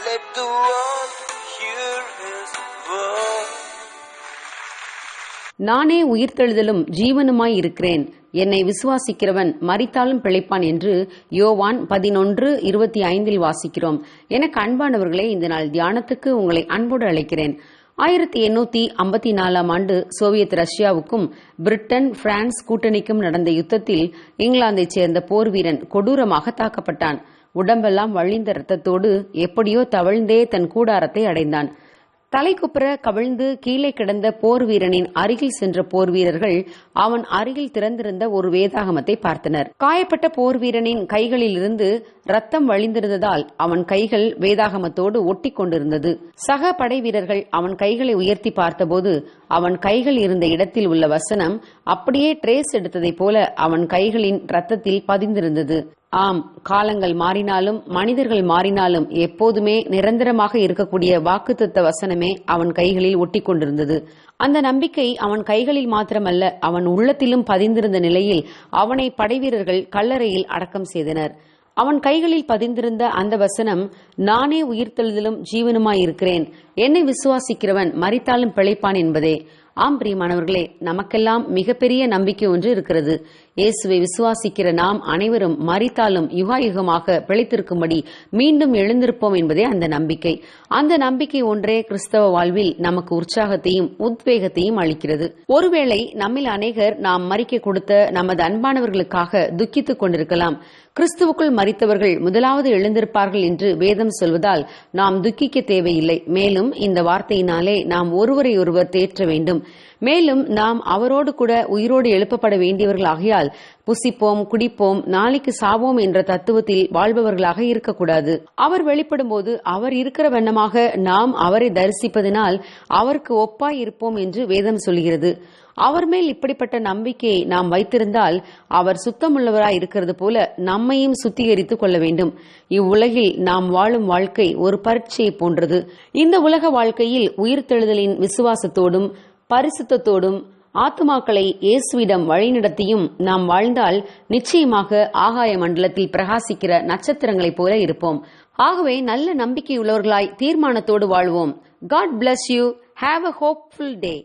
Let the world hear his word. நானே உயிர்த்தெழுதலும் ஜீவனுமாய் இருக்கிறேன், என்னை விசுவாசிக்கிறவன் மரித்தாலும் பிழைப்பான் என்று யோவான் 11:25 வாசிக்கிறோம். எனக்கு அன்பானவர்களே, இந்த நாள் தியானத்துக்கு உங்களை அன்போடு அழைக்கிறேன். 1854 ஆண்டு சோவியத் ரஷ்யாவுக்கும் பிரிட்டன் பிரான்ஸ் கூட்டணிக்கும் நடந்த யுத்தத்தில் இங்கிலாந்தைச் சேர்ந்த போர் வீரன் கொடூரமாக தாக்கப்பட்டான். உடம்பெல்லாம் வழிந்த இரத்தத்தோடு எப்படியோ தவழ்ந்தே தன் கூடாரத்தை அடைந்தான். தலைக்குப்புற கவிழ்ந்து கீழே கிடந்த போர் வீரனின் அருகில் சென்ற போர் வீரர்கள் அவன் அருகில் திறந்திருந்த ஒரு வேதாகமத்தை பார்த்தனர். காயப்பட்ட போர் வீரனின் கைகளில் இருந்து ரத்தம் வழிந்திருந்ததால் அவன் கைகள் வேதாகமத்தோடு ஒட்டி கொண்டிருந்தது. சக படை வீரர்கள் அவன் கைகளை உயர்த்தி பார்த்தபோது அவன் கைகள் இருந்த இடத்தில் உள்ள வசனம் அப்படியே ட்ரேஸ் எடுத்ததைப் போல அவன் கைகளின் ரத்தத்தில் பதிந்திருந்தது. ஆம், காலங்கள் மாறினாலும் மனிதர்கள் மாறினாலும் எப்போதுமே நிரந்தரமாக இருக்கக்கூடிய வாக்குத்தத்த வசனமே அவன் கைகளில் ஒட்டி கொண்டிருந்தது. அந்த நம்பிக்கை அவன் கைகளில் மாத்திரமல்ல, அவன் உள்ளத்திலும் பதிந்திருந்த நிலையில் அவனை படைவீரர்கள் கல்லறையில் அடக்கம் செய்தனர். அவன் கைகளில் பதிந்திருந்த அந்த வசனம், நானே உயிர்த்தெழுதலும் ஜீவனுமாயிருக்கிறேன், என்னை விசுவாசிக்கிறவன் மரித்தாலும் பிழைப்பான் என்பதே. ஆம் பிரியமானவர்களே, நமக்கெல்லாம் மிகப்பெரிய நம்பிக்கை ஒன்று இருக்கிறது. இயேசுவை விசுவாசிக்கிற நாம் அனைவரும் மரித்தாலும் யுகாயுகமாக பிழைத்திருக்கும்படி மீண்டும் எழுந்திருப்போம் என்பதே அந்த நம்பிக்கை. அந்த நம்பிக்கை ஒன்றே கிறிஸ்தவ வாழ்வில் நமக்கு உற்சாகத்தையும் உத்வேகத்தையும் அளிக்கிறது. ஒருவேளை நம்மில் அநேகர் நாம் மரிக்க கொடுத்த நமது அன்பானவர்களுக்காக துக்கித்துக் கொண்டிருக்கலாம். கிறிஸ்துவுக்குள் மரித்தவர்கள் முதலாவது எழுந்திருப்பார்கள் என்று வேதம் சொல்வதால் நாம் துக்கிக்க தேவையில்லை. மேலும் இந்த வார்த்தையினாலே நாம் ஒருவரை ஒருவர் தேற்ற வேண்டும். மேலும் நாம் அவரோடு கூட உயிரோடு எழுப்பப்பட வேண்டியவர்கள் ஆகையால் புசிப்போம், குடிப்போம், நாளைக்கு சாவோம் என்ற தத்துவத்தில் வாழ்பவர்களாக இருக்கக்கூடாது. அவர் வெளிப்படும் போது அவர் இருக்கிற வண்ணமாக நாம் அவரை தரிசிப்பதனால் அவருக்கு ஒப்பாய் இருப்போம் என்று வேதம் சொல்கிறது. அவர் மேல் இப்படிப்பட்ட நம்பிக்கையை நாம் வைத்திருந்தால் அவர் சுத்தமுள்ளவராய் இருக்கிறது போல நம்மையும் சுத்திகரித்துக் கொள்ள வேண்டும். இவ்வுலகில் நாம் வாழும் வாழ்க்கை ஒரு பரீட்சையை போன்றது. இந்த உலக வாழ்க்கையில் உயிர்த்தெழுதலின் விசுவாசத்தோடும் பரிசுத்தத்தோடும் ஆத்துமாக்களை இயேசுவிடம் வழிநடத்தியும் நாம் வாழ்ந்தால் நிச்சயமாக ஆகாய மண்டலத்தில் பிரகாசிக்கிற நட்சத்திரங்களைப் போல இருப்போம். ஆகவே நல்ல நம்பிக்கை உள்ளவர்களாய் தீர்மானத்தோடு வாழ்வோம். God bless you. Have a hopeful day.